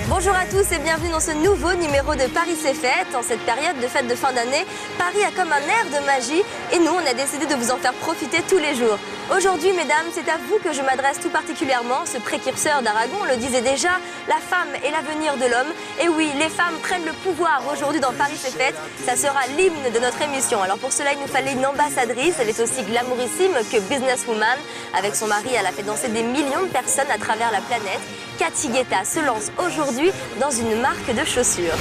Bonjour à tous et bienvenue dans ce nouveau numéro de Paris c'est fête. En cette période de fête de fin d'année, Paris a comme un air de magie et nous, on a décidé de vous en faire profiter tous les jours. Aujourd'hui, mesdames, c'est à vous que je m'adresse tout particulièrement. Ce précurseur d'Aragon le disait déjà, la femme est l'avenir de l'homme. Et oui, les femmes prennent le pouvoir aujourd'hui dans Paris c'est fête. Ça sera l'hymne de notre émission. Alors pour cela, il nous fallait une ambassadrice. Elle est aussi glamourissime que businesswoman. Avec son mari, elle a fait danser des millions de personnes à travers la planète. Cathy Guetta se lance aujourd'hui dans une marque de chaussures.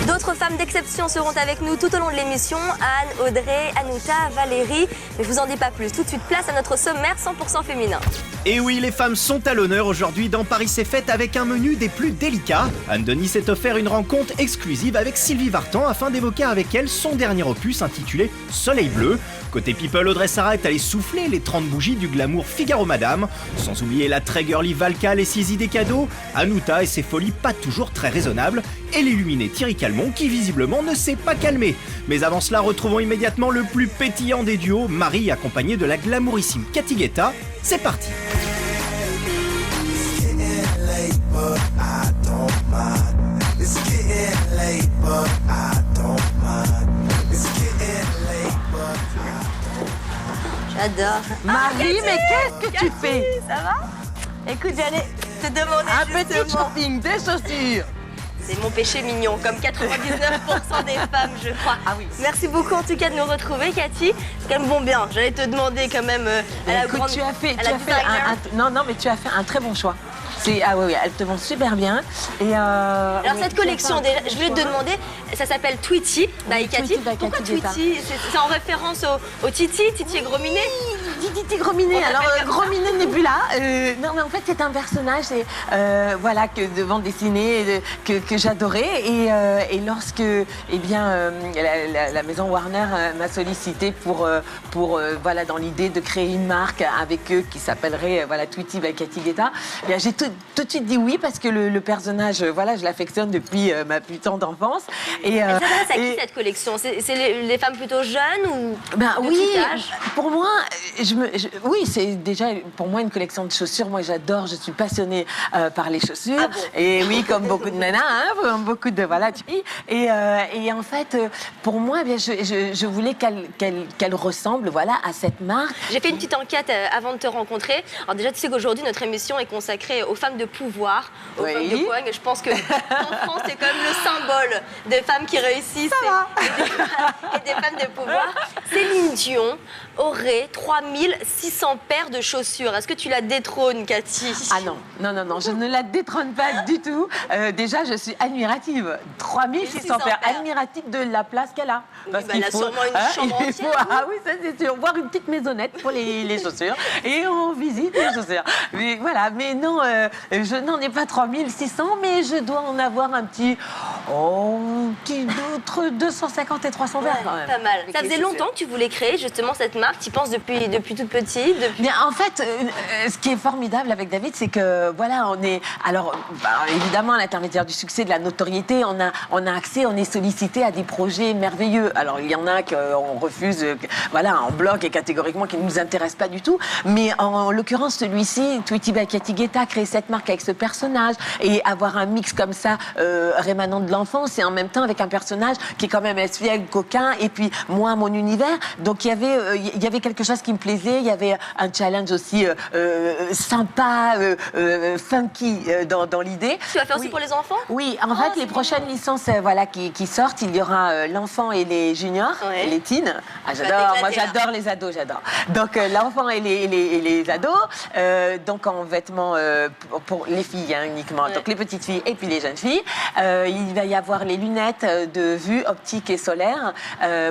D'autres femmes d'exception seront avec nous tout au long de l'émission. Anne, Audrey, Anouta, Valérie. Mais je vous en dis pas plus. Tout de suite, place à notre sommaire 100% féminin. Et oui, les femmes sont à l'honneur aujourd'hui dans Paris c'est fête avec un menu des plus délicats. Anne-Denis s'est offert une rencontre exclusive avec Sylvie Vartan afin d'évoquer avec elle son dernier opus intitulé Soleil Bleu. Côté people, Audrey Sarah est allée souffler les 30 bougies du glamour Figaro Madame. Sans oublier la très girly Valka et ses idées cadeaux, Anouta et ses folies pas toujours très raisonnables, et l'illuminé Thierry Calmont qui visiblement ne s'est pas calmé. Mais avant cela, retrouvons immédiatement le plus pétillant des duos, Marie accompagnée de la glamourissime Cathy Guetta. C'est parti. J'adore. Marie, mais qu'est-ce que tu fais? Ça va? Écoute, j'allais te demander Un petit justement. shopping, des chaussures. C'est mon péché mignon, comme 99% des femmes, je crois. Ah oui. Merci beaucoup en tout cas de nous retrouver, Cathy. C'est quand même bon bien. J'allais te demander quand même à la Écoute, grande... tu as fait, à la designer. non, mais tu as fait un très bon choix. Ah oui, elles te vont super bien. Et Alors cette collection, déjà, je voulais te demander, ça s'appelle Tweety by Cathy. Tweety by Pourquoi Cathy Guetta. Tweety? C'est en référence au Titi et Grominet? Titi Grominet. On Alors l'appelle comme ça. Grominet Nebula. Non, mais en fait c'est un personnage voilà de bande dessinée que j'adorais et lorsque la maison Warner m'a sollicité pour voilà dans l'idée de créer une marque avec eux qui s'appellerait Tweety by Cathy Guetta, j'ai tout de suite dit oui parce que le personnage je l'affectionne depuis ma plus tendre enfance et Elle s'adresse à qui cette collection? C'est les femmes plutôt jeunes ou de oui, tout âge? pour moi, oui, c'est déjà pour moi une collection de chaussures. Moi, j'adore, je suis passionnée par les chaussures. Ah bon? Et oui, comme beaucoup de nanas, comme beaucoup de filles. Et en fait, pour moi, je voulais qu'elle ressemble, à cette marque. J'ai fait une petite enquête avant de te rencontrer. Alors déjà, tu sais qu'aujourd'hui, notre émission est consacrée aux femmes de pouvoir, aux femmes de poigne. Je pense que en France, c'est quand même le symbole des femmes qui réussissent et des femmes de pouvoir. Céline Dion aurait 3600 paires de chaussures. Est-ce que tu la détrônes, Cathy? Ah non, je ne la détrône pas du tout. Déjà, je suis admirative. 3600 paires, admirative de la place qu'elle a. Parce elle a sûrement une chambre entière. Ah oui, ça c'est sûr. Voir une petite maisonnette pour les chaussures et on visite les chaussures. Mais voilà, mais non, je n'en ai pas 3600, mais je dois en avoir un petit entre 250 et 300 paires quand même. Pas mal. Ça faisait longtemps que tu voulais créer justement cette marque. Tu y penses depuis toute petite? Bien, en fait, ce qui est formidable avec David, c'est que on est évidemment à l'intermédiaire du succès, de la notoriété, on a accès, on est sollicité à des projets merveilleux. Alors il y en a qu'on refuse, en bloc et catégoriquement qui ne nous intéressent pas du tout. Mais en l'occurrence celui-ci, Tweety by Cathy Guetta, créer cette marque avec ce personnage et avoir un mix comme ça rémanent de l'enfance et en même temps avec un personnage qui est quand même espiègle, coquin et puis moi mon univers. Donc il y avait quelque chose qui me plaisait. Il y avait un challenge aussi sympa, funky dans l'idée. Tu vas faire aussi pour les enfants? Oui, en fait, les prochaines licences qui sortent, il y aura l'enfant et les juniors, les teens. Ah, j'adore, moi j'adore les ados, j'adore. Donc l'enfant et les ados, donc en vêtements pour les filles uniquement, donc les petites filles et puis les jeunes filles. Il va y avoir les lunettes de vue optique et solaire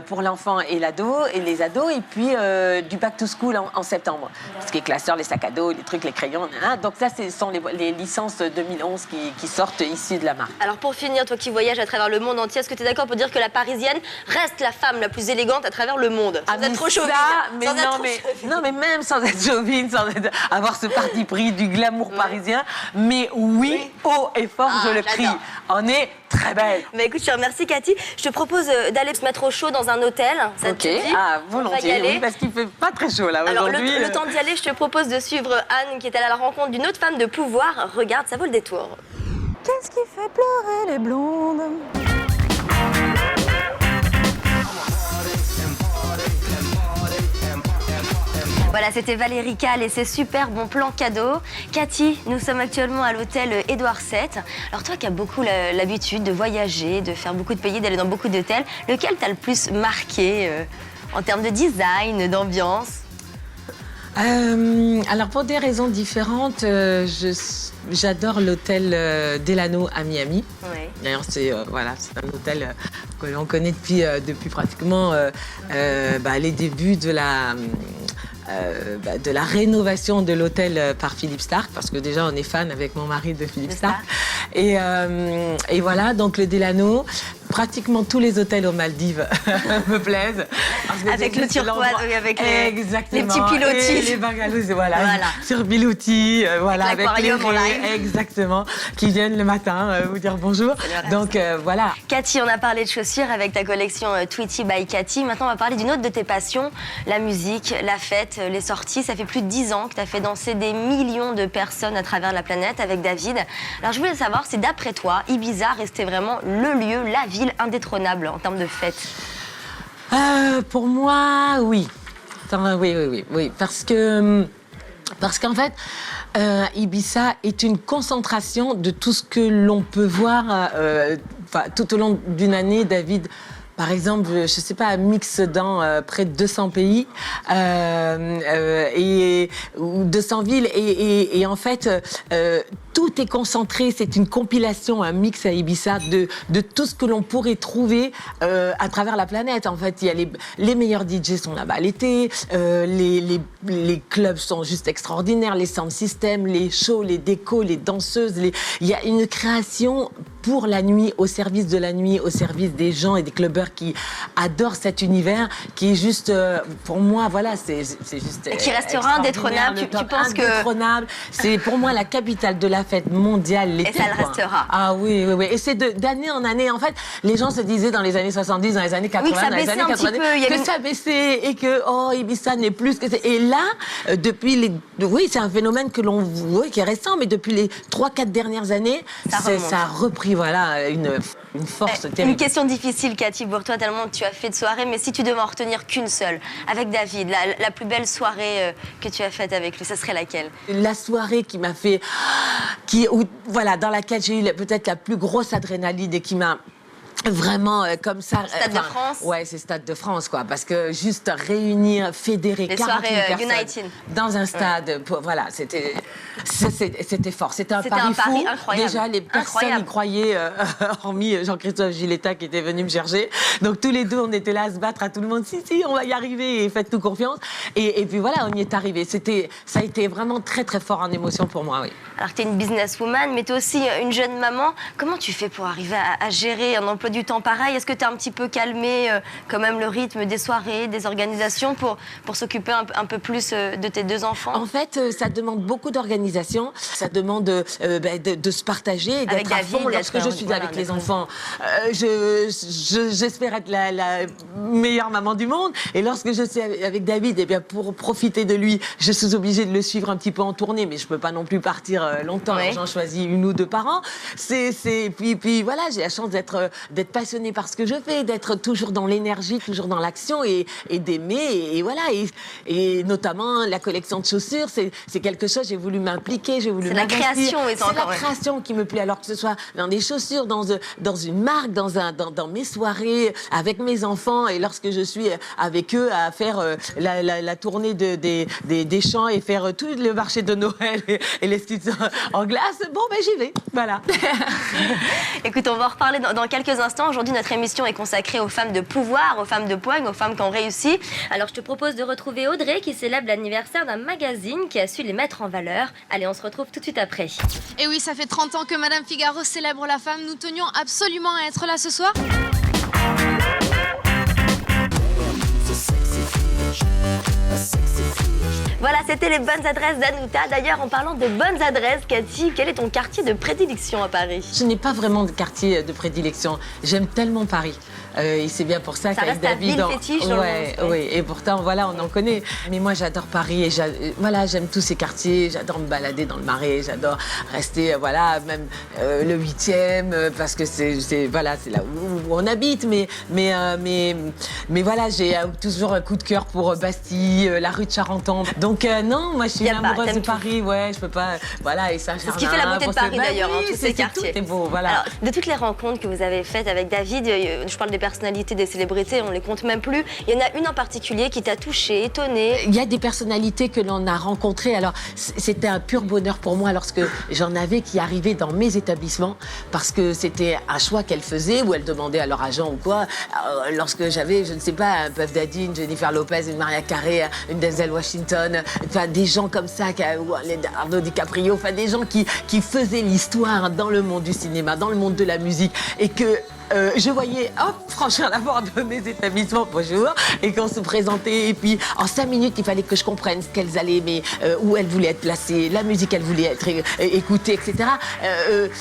pour l'enfant et l'ado et les ados, et puis du back to school en septembre. Ce qui est classeur, les sacs à dos, les trucs, les crayons, donc ça, ce sont les licences 2011 qui sortent ici de la marque. Alors pour finir, toi qui voyages à travers le monde entier, est-ce que tu es d'accord pour dire que la parisienne reste la femme la plus élégante à travers le monde? Sans être trop chauvine. Non, mais même sans être chauvine, sans avoir ce parti pris du glamour parisien, mais oui, haut et fort, je le crie. On est Très belle. Bah écoute, je te remercie Cathy. Je te propose d'aller se mettre au chaud dans un hôtel. Ça te dit? Ah, On va y volontiers, aller. oui, parce qu'il fait pas très chaud là Alors aujourd'hui. le temps d'y aller, je te propose de suivre Anne qui est allée à la rencontre d'une autre femme de pouvoir. Regarde, ça vaut le détour. Qu'est-ce qui fait pleurer les blondes? Voilà, c'était Valérie Kahl et ses super bons plans cadeaux. Cathy, nous sommes actuellement à l'hôtel Édouard VII. Alors toi qui as beaucoup l'habitude de voyager, de faire beaucoup de pays, d'aller dans beaucoup d'hôtels, lequel t'a le plus marqué en termes de design, d'ambiance? Alors pour des raisons différentes, j'adore l'hôtel Delano à Miami. Ouais. D'ailleurs c'est un hôtel que l'on connaît depuis pratiquement les débuts de la rénovation de l'hôtel par Philippe Stark, parce que déjà on est fan avec mon mari de Philippe Stark. Et voilà, donc le Delano, pratiquement tous les hôtels aux Maldives me plaisent. Avec le turquoise, avec les petits pilotis. Et les bungalows, voilà. Sur pilotis, avec l'aquarium en live. Exactement, qui viennent le matin vous dire bonjour. Donc voilà. Cathy, on a parlé de chaussures avec ta collection Tweety by Cathy. Maintenant, on va parler d'une autre de tes passions, la musique, la fête, les sorties. Ça fait plus de 10 ans que tu as fait danser des millions de personnes à travers la planète avec David. Alors, je voulais savoir si, d'après toi, Ibiza restait vraiment le lieu, la ville indétrônable en termes de fête. Pour moi, oui. Oui. Parce qu'en fait, Ibiza est une concentration de tout ce que l'on peut voir tout au long d'une année. David, par exemple, je ne sais pas, mixe dans près de 200 pays ou 200 villes. Et en fait, tout est concentré. C'est une compilation, un mix à Ibiza de tout ce que l'on pourrait trouver à travers la planète. En fait, il y a les meilleurs DJ sont là-bas l'été, les clubs sont juste extraordinaires, les sound systems, les shows, les décos, les danseuses. Il y a une création pour la nuit, au service de la nuit, au service des gens et des clubbers qui adorent cet univers, qui est juste, pour moi, voilà, c'est juste. Et qui restera indétrônable. Tu penses que. Indétrônable. C'est pour moi la capitale de la fête mondiale l'été. Et ça le restera. Ah oui. Et c'est d'année en année. En fait, les gens se disaient dans les années 70, dans les années 80, que ça dans les années 90, que ça baissait et que, Ibiza n'est plus ce que c'est. Et là, c'est un phénomène que l'on voit, qui est récent, mais depuis les 3-4 dernières années, ça a repris, une force terrible. Une question difficile, Cathy, pour toi, tellement tu as fait de soirées, mais si tu devais en retenir qu'une seule, avec David, la plus belle soirée que tu as faite avec lui, ça serait laquelle? La soirée qui m'a fait... dans laquelle j'ai eu peut-être la plus grosse adrénaline et qui m'a... Vraiment comme ça. Stade de France. Ouais, c'est Stade de France, quoi. Parce que juste réunir, fédérer 40 000 personnes United. dans un stade, c'était fort. C'était un pari fou. Incroyable. Déjà, les personnes y croyaient, hormis Jean-Christophe Giletta qui était venu me chercher. Donc tous les deux, on était là à se battre à tout le monde. Si, on va y arriver et faites-nous confiance. Et puis voilà, on y est arrivé. Ça a été vraiment très très fort en émotion pour moi, oui. Alors tu es une businesswoman, mais tu es aussi une jeune maman. Comment tu fais pour arriver à gérer un emploi du temps pareil? Est-ce que tu as un petit peu calmé quand même le rythme des soirées, des organisations pour s'occuper un peu plus de tes deux enfants? En fait, ça demande beaucoup d'organisation, ça demande de se partager et d'être à fond. Lorsque je suis avec les enfants, j'espère être la meilleure maman du monde. Et lorsque je suis avec David, pour profiter de lui, je suis obligée de le suivre un petit peu en tournée, mais je peux pas non plus partir longtemps. Oui. J'en choisis 1 ou 2 par an. Puis voilà, j'ai la chance d'être passionnée par ce que je fais, d'être toujours dans l'énergie, toujours dans l'action et d'aimer. Et voilà. Et notamment, la collection de chaussures, c'est quelque chose, j'ai voulu m'impliquer, j'ai voulu m'investir. C'est la création. C'est la création qui me plaît. Alors que ce soit dans des chaussures, dans une marque, dans mes soirées, avec mes enfants. Et lorsque je suis avec eux à faire la tournée des champs et faire tout le marché de Noël et les sculptures en glace, j'y vais. Voilà. Écoute, on va en reparler dans quelques instants. Aujourd'hui, notre émission est consacrée aux femmes de pouvoir, aux femmes de poigne, aux femmes qui ont réussi. Alors, je te propose de retrouver Audrey qui célèbre l'anniversaire d'un magazine qui a su les mettre en valeur. Allez, on se retrouve tout de suite après. Et oui, ça fait 30 ans que Madame Figaro célèbre la femme. Nous tenions absolument à être là ce soir. Voilà, C'était les bonnes adresses d'Anouta. D'ailleurs, en parlant de bonnes adresses, Cathy, quel est ton quartier de prédilection à Paris? Je n'ai pas vraiment de quartier de prédilection. J'aime tellement Paris. Et c'est bien pour ça qu'avec reste ta David... ville fétiche dans le monde, Oui, et pourtant, voilà, on en connaît. Mais moi, j'adore Paris et voilà, j'aime tous ces quartiers. J'adore me balader dans le Marais, j'adore rester, voilà, même le 8e, parce que voilà, c'est là où on habite. Mais voilà, j'ai toujours un coup de cœur pour Bastille, la rue de Charenton. Donc non, moi, je suis une amoureuse de Paris. Ouais, je peux pas... Voilà, et ça, c'est ce qui fait la beauté de Paris, d'ailleurs, tous ces quartiers. C'est beau, voilà. Alors, de toutes les rencontres que vous avez faites avec David, je parle des personnalités, des célébrités, on les compte même plus. Il y en a une en particulier qui t'a touché, étonné. Il y a des personnalités que l'on a rencontrées. Alors, c'était un pur bonheur pour moi lorsque j'en avais qui arrivaient dans mes établissements parce que c'était un choix qu'elles faisaient ou elles demandaient à leur agent ou quoi. Alors, lorsque j'avais, je ne sais pas, un Puff Daddy, une Jennifer Lopez, une Mariah Carey, une Denzel Washington, enfin des gens comme ça, ou Leonardo DiCaprio, enfin des gens qui faisaient l'histoire dans le monde du cinéma, dans le monde de la musique et que je voyais, hop, franchir la porte de mes établissements, bonjour, et qu'on se présentait. Et puis, en 5 minutes, il fallait que je comprenne ce qu'elles allaient aimer, où elles voulaient être placées, la musique qu'elles voulaient être écoutée, etc.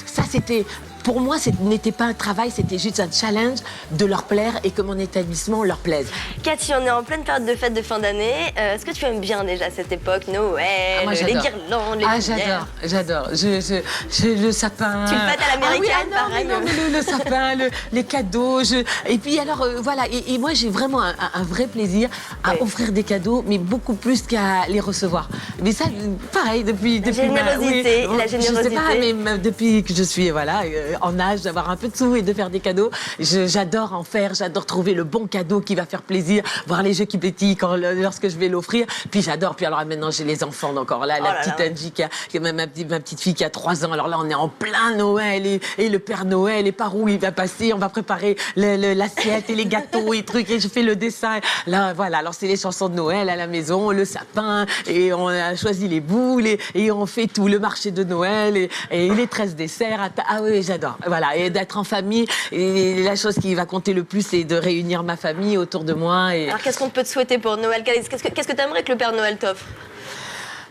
Ça, c'était... Pour moi, ce n'était pas un travail, c'était juste un challenge de leur plaire et que mon établissement leur plaise. Cathy, on est en pleine période de fête de fin d'année. Est-ce que tu aimes bien déjà cette époque, Noël, les guirlandes, les lumières? J'adore. Le sapin. Tu le fêtes à l'américaine, pareil. Non, mais le sapin, les cadeaux. Et puis alors, voilà. Et moi, j'ai vraiment un vrai plaisir à offrir des cadeaux, mais beaucoup plus qu'à les recevoir. Mais ça, pareil, depuis la générosité. Je sais pas, mais depuis que je suis, voilà... en âge d'avoir un peu de sous et de faire des cadeaux. J'adore en faire, j'adore trouver le bon cadeau qui va faire plaisir, voir les jeux qui pétillent lorsque je vais l'offrir. Puis j'adore, puis alors maintenant j'ai les enfants encore là, la petite Angie, ma petite fille qui a 3 ans. Alors là on est en plein Noël et le Père Noël et par où il va passer, on va préparer l'assiette et les gâteaux et trucs et je fais le dessin. Là voilà, alors c'est les chansons de Noël à la maison, le sapin et on a choisi les boules et on fait tout, le marché de Noël et les 13 desserts. Ah oui, j'adore. Voilà, et d'être en famille. Et la chose qui va compter le plus, c'est de réunir ma famille autour de moi. Alors, qu'est-ce qu'on peut te souhaiter pour Noël? Qu'est-ce que tu aimerais que le Père Noël t'offre?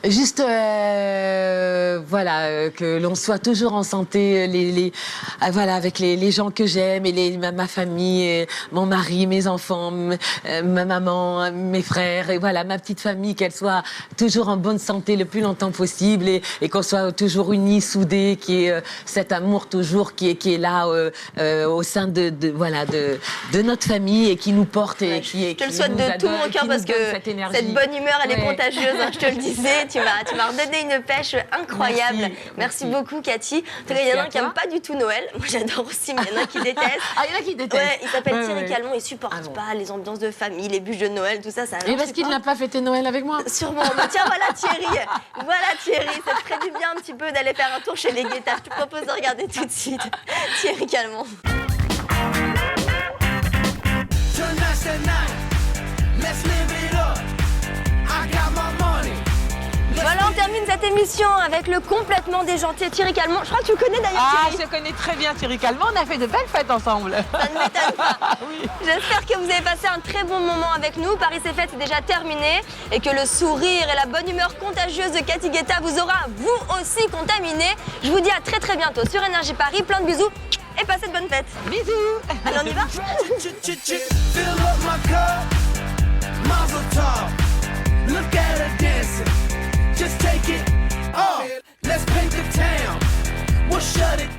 Juste, voilà, que l'on soit toujours en santé, voilà, avec les gens que j'aime et ma famille, mon mari, mes enfants, ma maman, mes frères, et voilà, ma petite famille, qu'elle soit toujours en bonne santé le plus longtemps possible et qu'on soit toujours unis, soudés, qu'il y ait cet amour toujours qui est là au sein de notre famille et qui nous porte et je te le souhaite de tout mon cœur parce que cette bonne humeur, elle est contagieuse, hein, je te le disais. Tu m'as redonné une pêche incroyable. Merci beaucoup, Cathy. Il y en a un qui n'aime pas du tout Noël. Moi, j'adore aussi, mais il y en a qui détestent. Ah, il y en a qui détestent. Ouais, il s'appelle Thierry Calmont. Il supporte pas les ambiances de famille, les bûches de Noël, tout ça. Et parce qu'il n'a pas fêté Noël avec moi. Sûrement. Mais tiens, voilà Thierry. Voilà Thierry. Ça te ferait du bien un petit peu d'aller faire un tour chez les Guettard. Je te propose de regarder tout de suite Thierry Calmont. Voilà, on termine cette émission avec le complètement déjanté Thierry Calmont. Je crois que tu le connais d'ailleurs, Thierry. Ah, je connais très bien Thierry Calmont. On a fait de belles fêtes ensemble. Ça ne m'étonne pas. Oui. J'espère que vous avez passé un très bon moment avec nous. Paris c'est fête, c'est déjà terminé. Et que le sourire et la bonne humeur contagieuse de Cathy Guetta vous aura, vous aussi, contaminé. Je vous dis à très très bientôt sur Énergie Paris. Plein de bisous et passez de bonnes fêtes. Bisous. Allez, on y va. Look at her dancing. Just take it off. Let's paint the town. We'll shut it down.